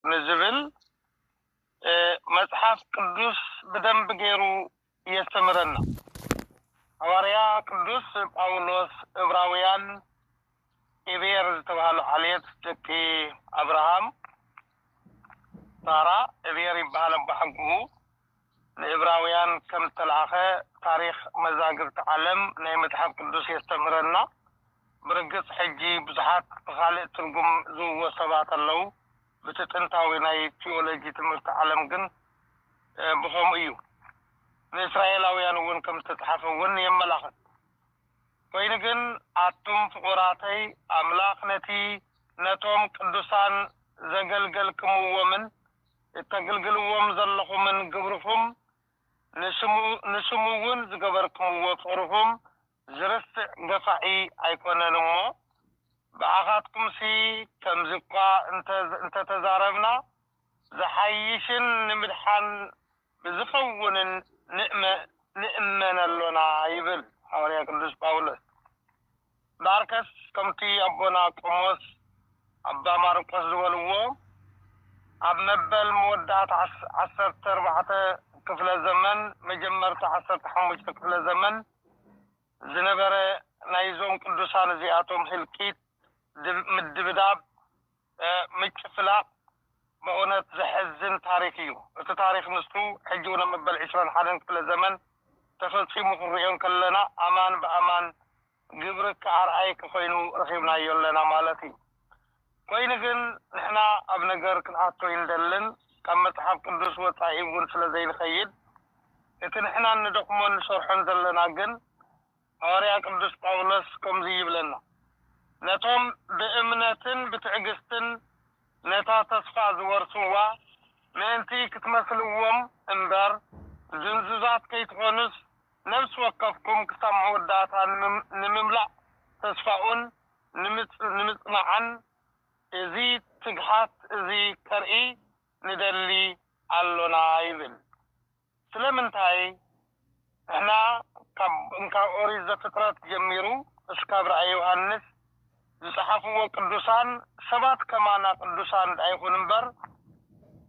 نزبل مصحف قدوس بدم بغيرو يستمرنا حواريا قدوس باولوس عبراويان إبير تبعلو عليت تكي أبراهام سارة إبير يبهالم بحقه العبراويان كم تلعخه تاريخ مزاجر تعلم نيمتحف قدوس يستمرنا برقص حجي بزحات خالق ترقم زو وصبات اللو بتتنتاوي ناي تيولوجي تمرت عالم جن بخوم ايو الإسرائيلاويان ون كم تتحفوا ون يملاخت وين جن عطم فقراتي أملاك نتي نتوم قدسان زقلقل كمومن التقلقلوهم زلقوا من قبرهم نسموون زقبركم وفرهم زرس قفعي أيكون نمو بعاقاتكم سي تمزقا انت تزاربنا زحيشن نمدحان بزفون نئمن اللونا يبل حواليا قدس باولس داركس كمتي أبونا كموس أبا ماركوس دولوو أب مبل مودات 14 كفل الزمن مجمرت 15 كفل الزمن زنبرة نايزون قدسان زياتهم حلقيت مدبداب متفلا بقونت زحزن تاريخيو التاريخ نستو حجونا مبل 20 حالن كل زمن تفلسي مخريون كلنا أمان بأمان قبرك عرعيك خوينو رخيبنا يولنا مالتي كوينغن نحنا أبنقر كنعطو يندلن كم متحف قدس وطائبون سلزين خيد لكن نحنا ندقمون شرحن دلنا جن حواريا قدس باولس كم زيب لنا نتوم بإمنة بتعقستن نتا تصفى زورسوا مانتي كتمثلوهم انبر زنزوزات كيتغنس نفس وقفكم كسمعوا الداتا نمملع تصفعون نمصنعن ازي تقحات ازي كرئي ندلي علونا يبل سلمنتاي احنا كا اوريزة فكرات جميرو اسكابر اي يوحنس زصحفوا قدوسان سبات كمانا قدوسان ايخون انبر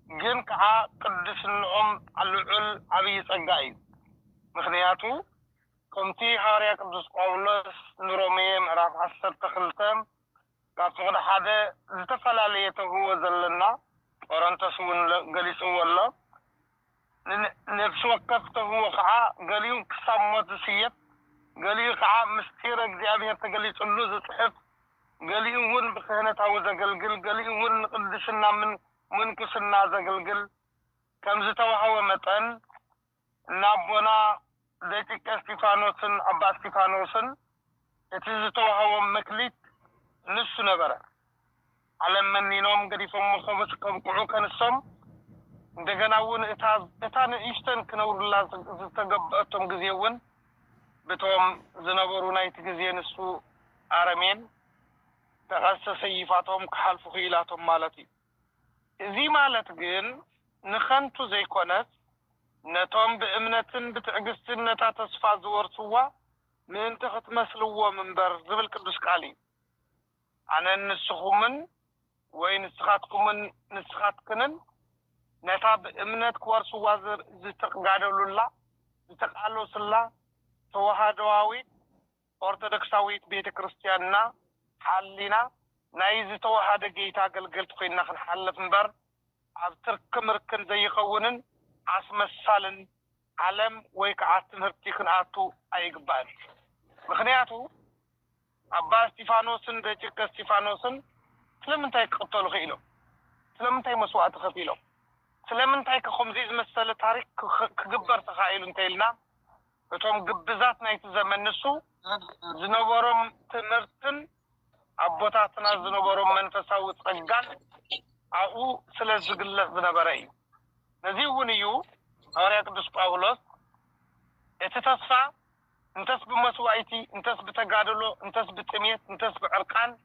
جن كعا قدس النعم على عبي صقاي مخنياتو كنتي حاريا قدس باولس نرومي معراف 10 تخلتم كافغد حدا زتفلاليته هو زلنا ورنتسون قليسو والله نفس وقفته هو كعا قليو كسامت سيت قليو كعا مستيرك ديابير تقليس اللوز تحف قليو ون بخينة عوزة قلقل قليو ون قدسنا من كسنا زقلقل كم زتوحوا متن نابونا ديتك استيفانوسن أبا استيفانوسن اتزتوحوا مكليت نسو نبرا على من ينوم قريفهم مخبص كمقعو كان السم دقناون اتان ايشتن كنور الله زتقبأتهم قزيون بتوم زنبرو نايت قزي نسو عرمين تغسى سيفاتهم كحالفو خيلاتهم مالتي زي مالت قل نخنتو زي كونت نتوم بإمنة بتعقستن نتا تصفى زور سوا من تخت مسلوة من بر زبل قدس قالي أنا النسخومن وين نسخاتكم نسخاتكنن نتا بإمنة كوارسو وازر زتقعدوا لله زتقعلوا سلا توهادواويت أرثوذكساويت بيت كريستياننا حالينا نايز توهاد جيتا قلقلت خوينا خنحلف نبر عبترك مركن زي خونن عاصم السالن علم ويك عاصم هرتيخن عاتو أي قبال مخنياتو أبا استيفانوسن ديتك استيفانوسن سلمنتاي قتلوا خيلو سلمنتاي مسوعة خفيلو سلمنتاي كخمزيز مسألة تاريخ كقبر تخايلو انتايلنا بتوم قبزات نايت زمن نسو زنبورم تمرتن أبوتاتنا زنبورم منفساو تقال أو سلز قلق زنبرأي نزيون يو هاريا قدس باولوس اتتصفى انتس بمسوعيتي انتس بتقادلو انتس بتميت انتس بعرقان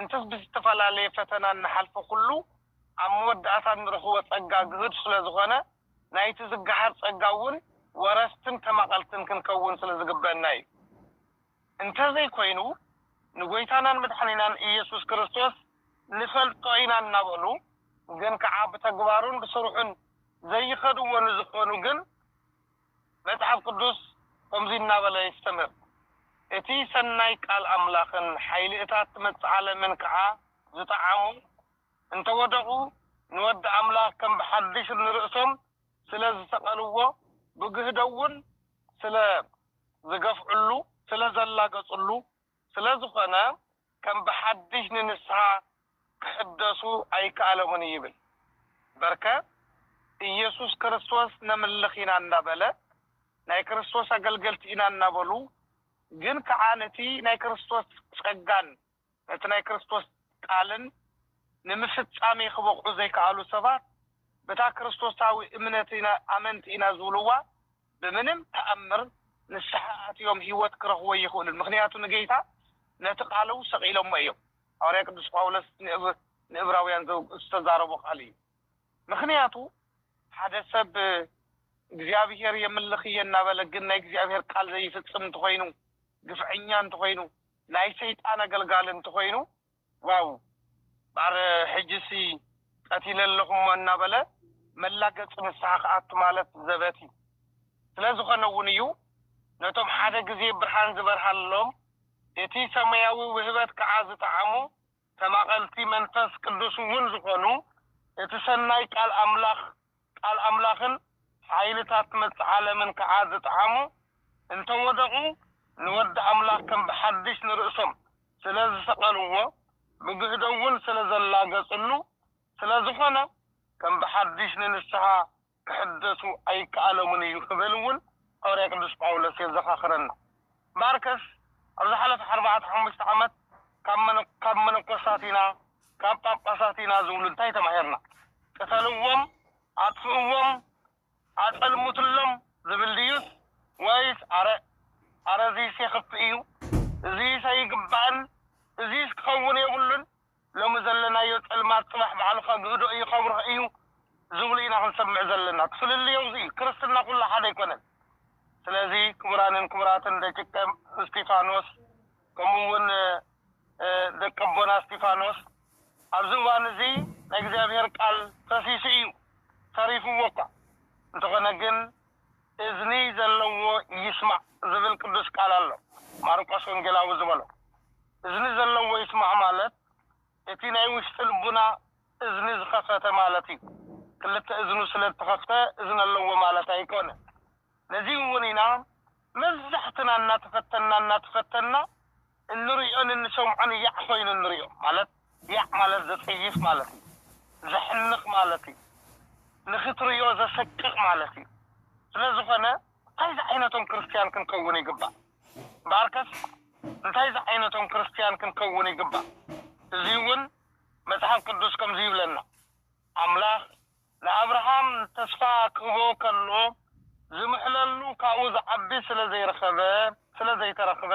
انتس بستفلالي فتنا نحلف كله عمود أثان رخوة تقا قهد سلزغانا نايت زقحر تقاون ورستن تماقلتن كنكون سلزقبان ناي انت زي كوينو نقويتانا مدحنينا إيسوس كريستوس نفلطوينا نابلو ግን ከዓብ ተግባሩን ብስሩዕን ዘይኸድዎን ዝኾኑ ግን መጽሐፍ ቅዱስ ከምዚና በለ ይስተምር እቲ ሰናይ ቃል አምላኽን ኃይሊ እታት መጽዓለምን ከዓ ዝጠዓሙ እንተወደቁ ንወድ አምላኽ ከም በሐድሽ ንርእሶም ስለ ዝተቀልዎ ብግህደውን ስለ ዝገፍዕሉ ስለ ዘላገጽሉ ስለ ዝኾነ ከም በሐድሽ ንንስሓ ክሕደሱ ኣይከኣለሙን ይብል በርከ ኢየሱስ ክርስቶስ ነምልኺና እናበለ ናይ ክርስቶስ አገልገልቲ ኢና እናበሉ ግን ከዓ ነቲ ናይ ክርስቶስ ጸጋን ነቲ ናይ ክርስቶስ ቃልን ንምፍጻሜ ክበቕዑ ዘይከኣሉ ሰባት በታ ክርስቶሳዊ እምነትና አመንቲና ዝብልዋ ብምንም ተአምር ንስሓ ኣትዮም ህይወት ክረኽቦ ይኽእሉን ምክንያቱ ንጌታ ነቲ ቃሉ ሰቂሎም እዮም ሐዋርያ ቅዱስ ጳውሎስ ንዕብራውያን ዝተዛረቦ ቃል እዩ ምክንያቱ ሓደ ሰብ እግዚአብሔር የምልኽየ እናበለ ግን ናይ እግዚአብሔር ቃል ዘይፍጽም እንትኾይኑ ግፍዕኛ እንትኾይኑ ናይ ሰይጣን አገልጋሊ እንትኾይኑ ዋው ባር ሕጅሲ ቀቲለለኹም እናበለ መላገጽ ንስሓ ከኣቱ ማለት ዘበቲ ስለዝኾነ እውን እዩ ነቶም ሓደ ግዜ ብርሃን ዝበርሃሎም እቲ ሰማያዊ ውህበት ከዓ ዝጠዓሙ ተማቐልቲ መንፈስ ቅዱስ እውን ዝኾኑ እቲ ሰናይ ቃል አምላኽን ኃይልታት መጽዓለምን ከዓ ዝጠዓሙ እንተወደቁ ንወድ አምላኽ ከም በሐድሽ ንርእሶም ስለ ዝሰቀልዎ ብግህደውን ስለ ዘላገጽሉ ስለ ዝኾነ ከም በሐድሽ ንንስሓ ክሕደሱ ኣይከኣለሙን እዩ ክብል እውን ሐዋርያ ቅዱስ ጳውሎስ የዘኻኽረና ባርከስ ኣብ ዝሓለፈ 4-5 ዓመት ካብ መነኮሳትና ካብ ጳጳሳትና ዝብሉ እንታይ ተማሂርና ቀተልዎም ኣጥፍእዎም ኣጸልሙትሎም ዝብል ድዩስ ወይስ ኣረዚ ሲኽፍ እዩ እዚ ሰይግባእን እዚ ክኸውን የብሉን ሎሚ ዘለናዮ ጸልማት ጽባሕ ባዕልኻ ግህዶ እዩ ኸብርህ እዩ ዝብሉ ኢና ክንሰምዕ ዘለና ክፍልልዮ እዚ ክርስትና ኩላ ሓደ ኣይኮነን ስለዚ ክቡራንን ክቡራትን ደቂቀ እስጢፋኖስ ከምኡውን ደቀ ቦና እስጢፋኖስ ኣብዚ እዋን እዚ ናይ እግዚአብሔር ቃል ፈሲሱ እዩ ተሪፍዎ እኳ እንተኾነ ግን እዝኒ ዘለዎ ይስማዕ ዝብል ቅዱስ ቃል ኣሎ ማርቆስ ወንጌላዊ ዝበሎ እዝኒ ዘለዎ ይስማዕ ማለት እቲ ናይ ውሽጢ ልቡና እዝኒ ዝኸፈተ ማለት እዩ ክልተ እዝኑ ስለተኸፍተ እዝኒ ኣለዎ ማለት ኣይኮነን ነዚ እውን ኢና መብዛሕትና እናተፈተና እንሪኦን እንሰምዖን ያዕ ኮይኑ እንሪኦ ማለት ያዕ ማለት ዘጸይፍ ማለት እዩ ዘሕንቕ ማለት እዩ ንኽትሪኦ ዘሰቅቕ ማለት እዩ ስለዝኾነ እንታይ ዓይነቶም ክርስቲያን ክንከውን ይግባእ ባርከስ እንታይ ዓይነቶም ክርስቲያን ክንከውን ይግባእ እዚ እውን መጽሐፍ ቅዱስ ከምዚ ይብለና አምላኽ ለአብርሃም ተስፋ ክህቦ ከሎ ዝምሕለሉ ካብኡ ዝዓቢ ስለዘይተረኸበ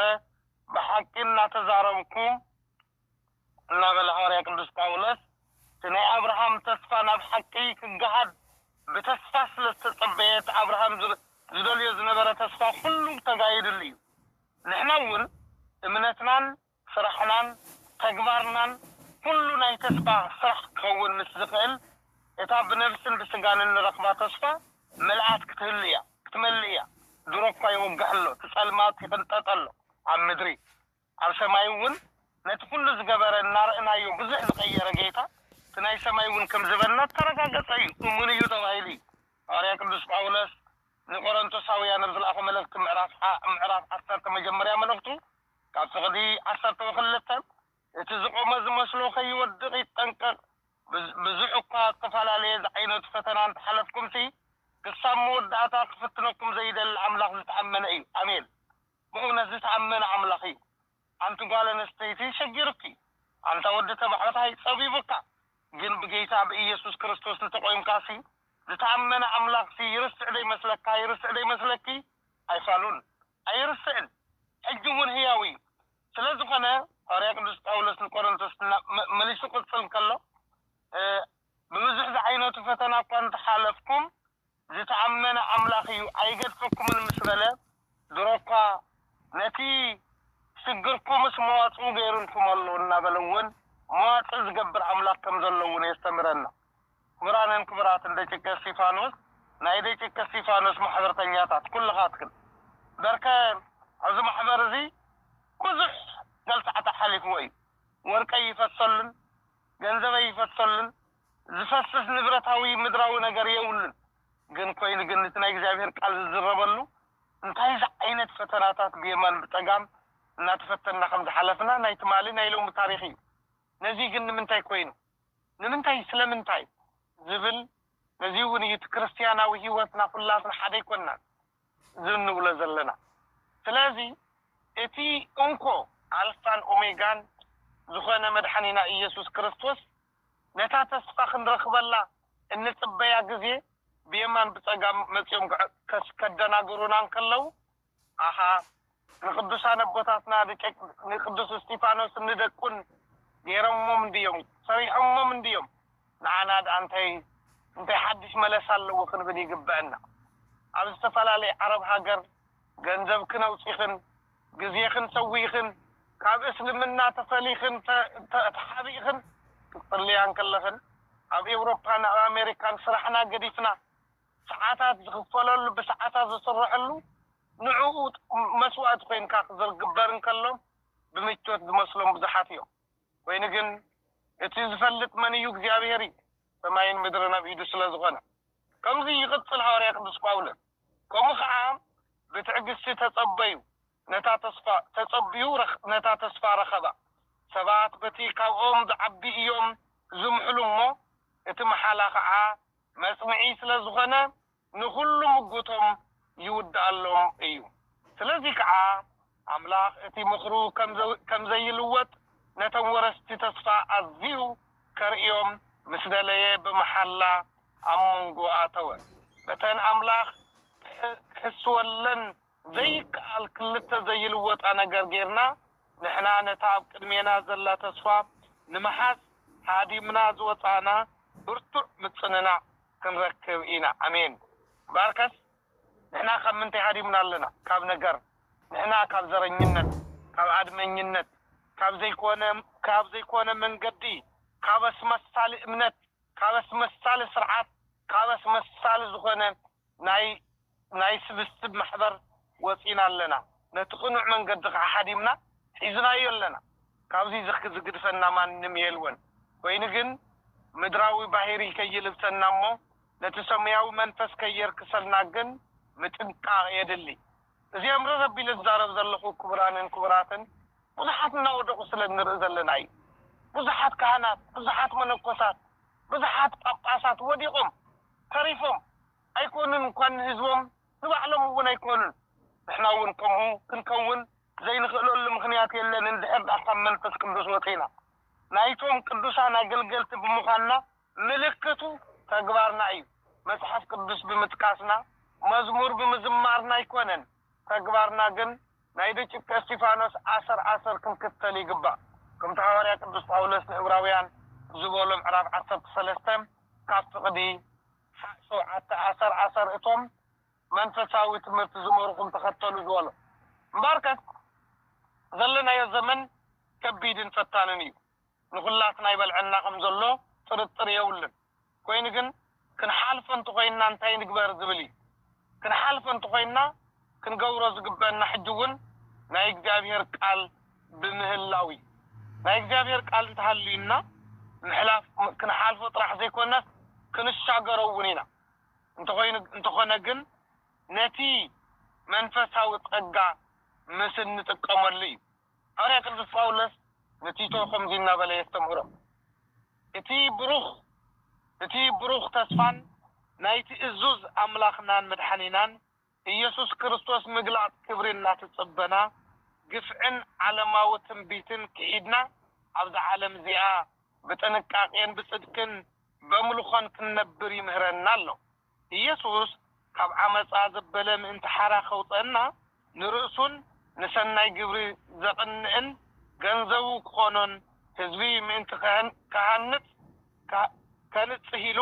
ብሓቂ እናተዛረብኩም እናበለ ሐዋርያ ቅዱስ ጳውሎስ ናይ አብርሃም ተስፋ ናብ ሓቂ ክገሃድ ብተስፋ ስለዝተጸበየት አብርሃም ዝደልዮ ዝነበረ ተስፋ ኩሉ ተጋይድሉ እዩ ንሕና እውን እምነትናን ስራሕናን ተግባርናን ኩሉ ናይ ተስፋ ስራሕ ክኸውን ምስ ዝኽእል እታ ብነፍስን ብስጋን እንረኽባ ተስፋ መልአት ክትመልእ እያ ድሮ እኳ ይወግሕ ኣሎ ትጸልማት ይፍንጠጥ ኣሎ ኣብ ምድሪ ኣብ ሰማይ እውን ነቲ ኩሉ ዝገበረ እናርእናዮ ብዙሕ ዝቀየረ ጌታ እቲ ናይ ሰማይ እውን ከም ዝበልና ተረጋገጸ እዩ እሙን እዩ ተባሂሉ እዩ ሐዋርያ ቅዱስ ጳውሎስ ንቆሮንቶሳውያን ዝለኣኸ መልእኽቲ ምዕራፍ 10 መጀመርያ መልእኽቱ ካብ ፍቕዲ 12 እቲ ዝቆመ ዝመስሎ ከይወድቕ ይጠንቀቕ ብዙሕ እኳ ዝተፈላለየ ዝዓይነቱ ፈተና እንተሓለፍኩምሲ ክሳብ መወዳእታ ክፍትነኩም ዘይደሊ ኣምላኽ ዝተኣመነ እዩ ኣሜን ብእውነት ዝተኣመነ ኣምላኽ እዩ ኣንቲ ጓል ኣንስተይቲ ሸጊርኪ ኣንታ ወዲ ተባዕታይ ፀቢቡካ ግን ብጌታ ብኢየሱስ ክርስቶስ እንተቆይምካሲ ዝተኣመነ ኣምላኽ ይርስዕ ዘይመስለኪ ኣይፋሉን ኣይርስዕን ሕጂ እውን ህያው እዩ ስለዝኾነ ሐዋርያ ቅዱስ ጳውሎስ ንቆሮንቶስ መሊሱ ቅፅል ከሎ بمزح زعينة فتنا كنت حالفكم زتعمنا أملاخ እዩ ኣይገድፈኩም ንምስበለ ድሮካ ነቲ ሽግርኩም ስመዋጽኡ ገይሩልኩም ኣሎ እናበለውን መዋጽ ዝገብር ኣምላኽ ከም ዘለውን የስተምረና كبرانن كبرات دقيق استيفانوس ناي دقيق استيفانوس محضرتنياتات كل خاطكن بركان عز محضر زي بزح جلسة حليف وي ورقي يفصلن ገንዘበይ ይፈሰልን ዝፈስስ ንብረታዊ ምድራዊ ነገር ይውልን ግን ኮይን ግን ናይ እግዚአብሔር ቃል ዝረበሉ እንታይ አይነት ፈተናታት ቢማን በጠጋም እና ተፈተና ከም ዝሐለፍና ናይ ትማሊ ናይ ሎም ታሪኺ ነዚ ግን ምንታይ ኮይኑ ንምንታይ ስለምንታይ ዝብል ነዚውን ይት ክርስቲያናዊ ህይወትና ሁላስና ሓደ ይኮንና ዝንውለ ዘለና ስለዚ እቲ እንኮ አልፋን ኦሜጋን ዝኾነ መድኃኒና ኢየሱስ ክርስቶስ ነታ ተስፋ ክንረክበላ እንጽበያ ጊዜ ቢማን በጸጋም መጽዮም ከደናገሩናን ከለው አሃ ንቅዱሳን አቦታትና ደቀቅ ንቅዱስ እስጢፋኖስ እንደቁን ገረሞም እንዲዮም ሰሪሖሞም እንዲዮም ናናድ አንተ ሐዲስ መለሳለው ክንብል ይግባና አብ ተፈላላይ አረብ ሀገር ገንዘብ ክነውጽይኽን ጊዜኽን ሰውይኽን ካብ እስልምና ተፈሊኽን ተሐቢኽን ጥልያን ከለኽን ኣብ ኤውሮፓና ኣብ አሜሪካን ስራሕና ገዲፍና ሰዓታት ዝኽፈለሉ በሰዓታት ዝስረሐሉ ንዑ መስዋዕት ኮይንካ ዝግበርን ከሎም ብምቾት ዝመስሎም ብዙሓት እዮም ወይን ግን እቲ ዝፈልጥ መን እዩ እግዚአብሔር ሰማይን ምድርን ኣብ ኢዱ ስለዝኾነ ከምዚ ይቅጽል ሐዋርያ ቅዱስ ጳውሎስ ከምኡ ከዓ ብትዕግስቲ ተጸበዩ ነታ ተስፋ ተጸብዩ ነታ ተስፋ ረኸባ ሰባት በቲ ካብኦም ዝዓቢ እዮም ዝምሕሉሞ እቲ መሓላ ከዓ መስምዒ ስለዝኾነ ንኹሉ ምጉቶም ይውዳሎም እዩ ስለዚ ከዓ አምላኽ እቲ ምኽሩ ከም ዘይልወጥ ነተን ወረስቲ ተስፋ ኣዝዩ ከርእዮም ምስ ደለየ ብመሓላ ኣብ መንጎ ኣተወ በተን አምላኽ ክስወለን ዘይከኣል ክልተ ዘይልወጣ ነገር ጌርና ንሕና ነታ ኣብ ቅድሜና ዘላ ተስፋ ንመሓስ ሃዲምና ዝወፃና ብርቱዕ ምፅንና ክንረክብ ኢና አሜን ባርከስ ንሕና ካብ ምንታይ ሃዲምና ኣለና ካብ ነገር ንሕና ካብ ዘረኝነት ካብ አድመኝነት ካብ ዘይኮነ መንገዲ ካብ አስመሳሊ እምነት ካብ አስመሳሊ ስርዓት ካብ አስመሳሊ ዝኾነ ናይ ስብስብ ማሕበር ወፂና ኣለና ነቲ ቅኑዕ መንገዲ ከዓ ሃዲምና ሒዝናዮ ኣለና ካብዚ ዝግድፈና ማንም የልወን ወይን ግን ምድራዊ ባህሪ ከይልብሰና እሞ ነቲ ሰማያዊ መንፈስ ከየርክሰልና ግን ምጥንቃቅ የድሊ እዚኦም ረቢ ልዛረብ ዘለኹ ክቡራንን ክቡራትን ብዙሓት እናወደቁ ስለንርኢ ዘለና እዩ ብዙሓት ካህናት ብዙሓት መነኮሳት ብዙሓት ጳጳሳት ወዲቆም ተሪፎም ኣይኮኑን እንኳን ህዝቦም ንባዕሎም እውን ኣይኮኑን ንሕና እውን ከምኡ ክንከውን ዘይንኽእለሉ ምክንያት የለን እንድሕር ካብ መንፈስ ቅዱስ ወፂና ናይቶም ቅዱሳን አገልገልቲ ብምዃንና ምልክቱ ተግባርና እዩ መጽሐፍ ቅዱስ ብምጥቃስና መዝሙር ብምዝማርና ኣይኮነን ተግባርና ግን ናይ ደቂቅ እስጢፋኖስ ዓሰር ክንክተል ይግባእ ከምቲ ሐዋርያ ቅዱስ ጳውሎስ ንዕብራውያን ዝበሎ ምዕራፍ 13 ካብ ፍቕዲ 7 እቶም መንፈሳዊ ትምህርቲ ዝመርኹም ተኸተሉ ዝበሎ እምበርከት ዘለናዮ ዘመን ከቢድን ፈታንን እዩ ንኹላትና ይበልዐና ከም ዘሎ ጥርጥር የብልን ኮይኑ ግን ክንሓልፎ እንተኮይንና እንታይ ንግበር ዝብል እዩ ክንሓልፎ እንተኮይንና ክንገብሮ ዝግበአና ሕጂ እውን ናይ እግዚአብሔር ቃል ብምህላዊ ናይ እግዚአብሔር ቃል እንተሃልዩና ምሕላፍ ክንሓልፎ ጥራሕ ዘይኮነስ ክንሻገሮ እውን ኢና እንተኾነ ግን ነቲ መንፈሳዊ ጸጋ ምስ እንጥቀመሉ እዩ ሐዋርያ ቅዱስ ጳውሎስ ነቲቶ ከምዚ እናበለ የስተምህሮ እቲ ብሩኽ ተስፋን ናይቲ እዙዝ አምላኽናን መድኃኒናን ኢየሱስ ክርስቶስ ምግላጥ ክብርና ትጽበና ግፍዕን ዓለማዊ ትንቢትን ክሒድና ኣብዛ ዓለም እዚኣ ብጥንቃቄን ብጽድቅን በምልኾን ክንነብር ይምህረና ኣሎ ኢየሱስ ካብ ዓመፃ ዘበለ ምእንቲ ሓራ ከውፀና ንርእሱን ንሰናይ ግብሪ ዘቕንዕን ገንዘቡ ክኾኖን ህዝቢ ምእንቲ ከንጽሂሉ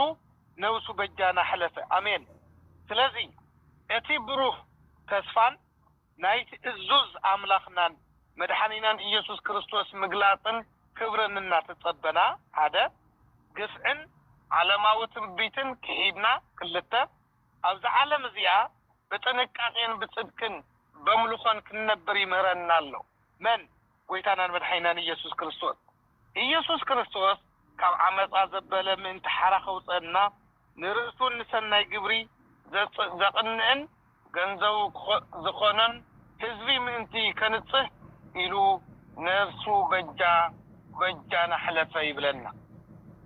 ነውሱ በጃና ሕለፈ አሜን ስለዚ እቲ ብሩህ ተስፋን ናይቲ እዙዝ አምላኽናን መድኃኒናን ኢየሱስ ክርስቶስ ምግላጥን ክብርን እናተጸበና ሓደ ግፍዕን ዓለማዊ ትንቢትን ክሂድና ክልተ ኣብዚ ዓለም እዚኣ بتنقاقين بصدقن بملخن كنبر يمهرنا الله من قويتانا مدحينان يسوع كريستوس يسوع كريستوس كاب عمص زبله من تحرخ وصنا نرسول نسناي جبري زقنن ገንዘው ዝኾነን ህዝቢ ምንቲ ከንጽህ ኢሉ ነፍሱ በጃና حلፈ ይብለና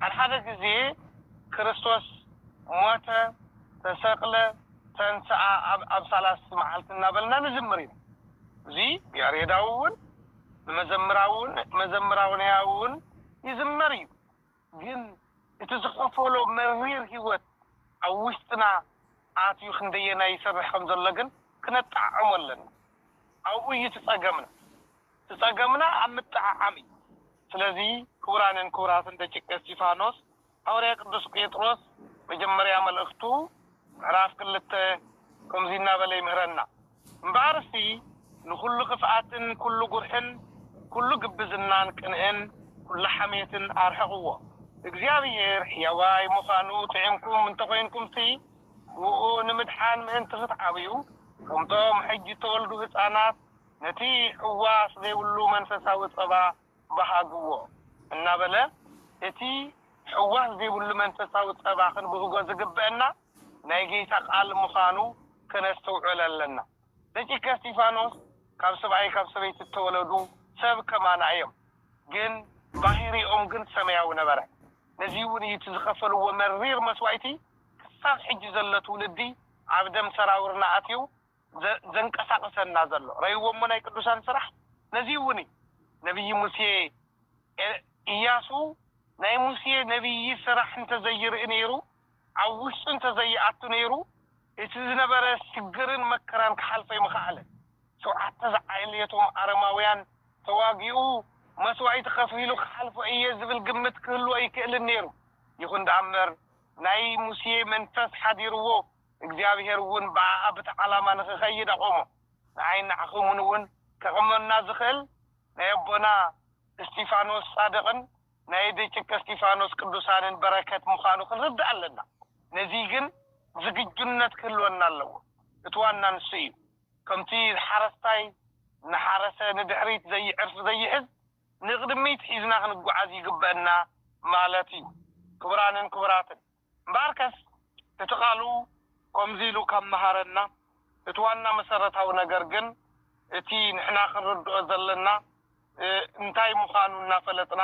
አልሐደ ጊዜ ክርስቶስ ሞተ ተሰቅለ ተንሰአ ኣብ ሰላስ መዓልትና በልና ንዝምሪ እዚ ያሬዳውን መዘምራውን ያውን ይዝመሪ ግን እትዝኸፈሎ መሪር ህይወት ኣብ ውስጥና አትዩ እንደየና ይሰርሕ ከም ዘሎ ግን ክነጣዓመለን አው ይተጸገምና አምጣዓሚ ስለዚህ ኩራትን ደቂቀ እስጢፋኖስ ሐዋርያ ቅዱስ ጴጥሮስ መጀመሪያ መልእክቱ ምዕራፍ 2 ከምዚና በላይ ምህረና እምባርሲ ንኩሉ ክፍአትን ኩሉ ጉርሕን ኩሉ ግብዝናን ቅንዕን ኩሉ ሐሜትን አርሕቅዎ እግዚአብሔር ሕያዋይ ምዃኑ ጥዕምኩም እንተኮይንኩምቲ ونمدحان من تغطعبيو كمتوم حجي تولدو هسانات نتي حواس ذي ولو منفساوي صبا بحاقوه النابلة اتي حواس ذي ولو منفساوي صبا خنبهو زقبئنا نايجي تقال مخانو كنستوعلا لنا نتي كاستيفانوس كاب سبعي تتولدو سب كمان عيم جن باهري جن سميعو نبرا نزيوني يتزخفلو ومرير مسوعتي صار حج زلت ولدي عبدم سراورنا اتيو زنقساقسنا زلو رايو مناي قدوسان سرح نزيوني نبي موسى اياسو ناي موسى نبي سرح انت زير انيرو عوش انت زي اتنيرو اتزنبر سجرن مكران كحلفي مخاله سو اتزعيليتهم ارماويان تواغيو مسوعي تخفيلو خلفو ايزبل قمت كله اي كل النيرو يكون دعمر ناي موسى منفس حديرو እግዚአብሔር ውን ባአብት ዓላማ ንኸይድ አቆሞ አይና አኹሙን ከቀመና ዝኸል ነይቦና እስጢፋኖስ ሳደቅን ናይ ደቂቀ እስጢፋኖስ ቅዱሳንን በረከት ምዃኑ ክንርዳ ኣለና ነዚ ግን ዝግጁነት ክህልወና ኣለዎ እትዋና ንስዩ ከምቲ ሓረስታይ ንሓረሰ ንድሕሪት ዘይዕርፍ ዘይሕዝ ንቅድሚት ሒዝና ክንጓዓዝ ይግበአና ማለት እዩ ክቡራትን ባርከስ ተተቃሉ ቆምዚሉ ከመሃረና እትዋና መሰረታው ነገር ግን እቲ ንሕና ክንርድኦ ዘለና እንታይ ምዃኑና ፈለጥና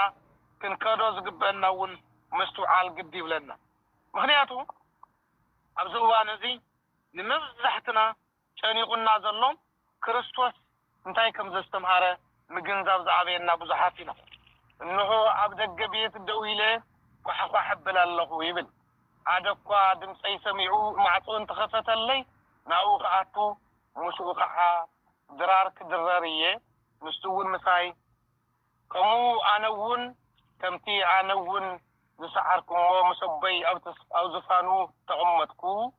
ክንከዶ ዝግበአና ውን መስተውዓል ግድ ይብለና ምክንያቱ ኣብዚ እዋን እዚ ንመብዛሕትና ጨኒቁና ዘሎ ክርስቶስ እንታይ ከም ዘስተምሃረ ምግንዛብ ዝዓበየና ብዙሓት ኢና እንሆ ኣብ ደገ ቤት ደው ኢለ ወሓኳሕ ብል ኣለኹ ይብል عادكوا دمسي سميعو معطون تخفت اللي ناو خاطو مسو خا درارك دراريه مستول مساي كمو انون كمتي انون بسعركم ومسبي او زفانو تقمتكو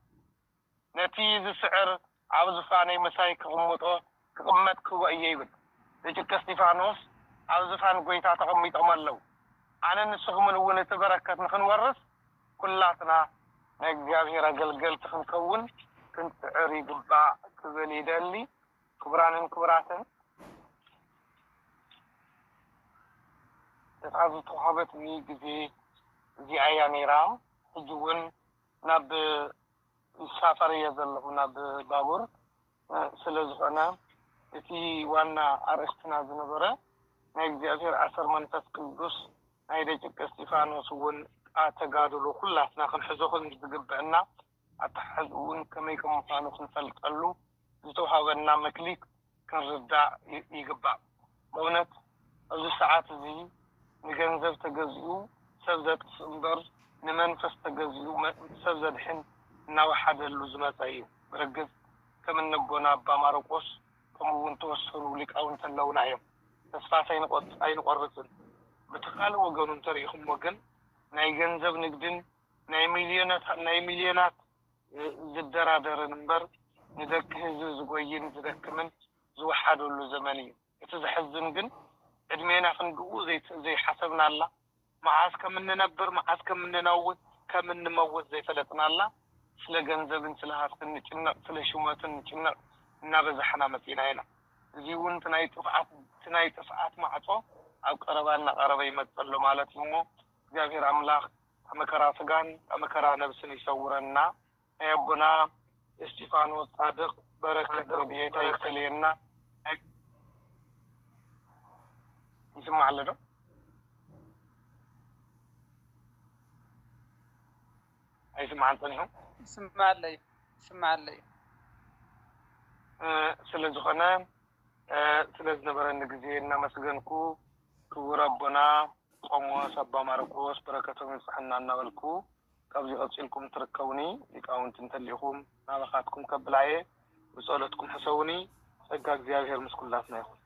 نتيز سعر او زفاني مساي كقمتكو اييبل ديك استيفانوس او زفان قويتا تقميط املو انا نسخمن ون تبركت نخنورس كلاتنا نجابير أجل تخنكون كنت عري قبع كبلي دالي كبراتن تتعزو تخابت ميك زي عياني رام يجون ناب السافر يزله ناب بابور سلزخنا يتي وانا أرستنا زنبرة نجابير عصر منفس كندوس نايدك استيفانوس ون أتجادلو كلاتنا خنحزوخن نجبعنا أتحزون كما يكون مصانو خنفلقلو زتوحاولنا مكليك كنردع يقبع مونت أزو ساعات زي نجنزب تجزيو سبزت صندر نمنفس تجزيو سبزت حين ناوحد اللزمات أيو برقز كمن نبونا بامارقوس كمون توصلوا لك أو نتلو نعيم تسفاس أين قرصن بتقالوا وقانون تاريخهم وقن ناي ገንዘብ ንግድን ናይ ሚሊዮናት ዝደራደር ነበር ንደክ ህዝብ ዝጎይን ዝደክምን ዝወሓደሉ ዘመን እዩ እቲ ዝሕዝን ግን እድሜና ክንግኡ ዘይ ሓሰብና አላ መዓዝ ከምንነብር መዓዝ ከምንነውት كمن نموت زي فلتنا الله سلا جنزب سلا هافتن نجنق سلا شومتن نجنق نابزحنا متينا هنا زيون تنايت فعات معطو أو قربان قربا يمثلوا مالتهم እግዚአብሔር አምላክ አመከራ ስጋን አመከራ ነፍስን ይሰውረና አቡና እስጢፋኖስ ጻድቅ በረከት ረድኤታ ይክተልና ይስማዕ ለዶ አይስማዕ አንተኒው ይስማዕ ስለዝኾነ ስለዝነበረን ጊዜ እናመስገንኩ ክቡር አቡና ቆሞስ አባ ማርቆስ በረከቶም ይጽሕና እናበልኩ ካብዚ ቀጽልኩም ትርከውኒ ሊቃውንት እንተሊኹም ናባኻትኩም ከብላየ በጸሎትኩም ሕሰውኒ ጸጋ እግዚአብሔር ምስኩላትና ይኹን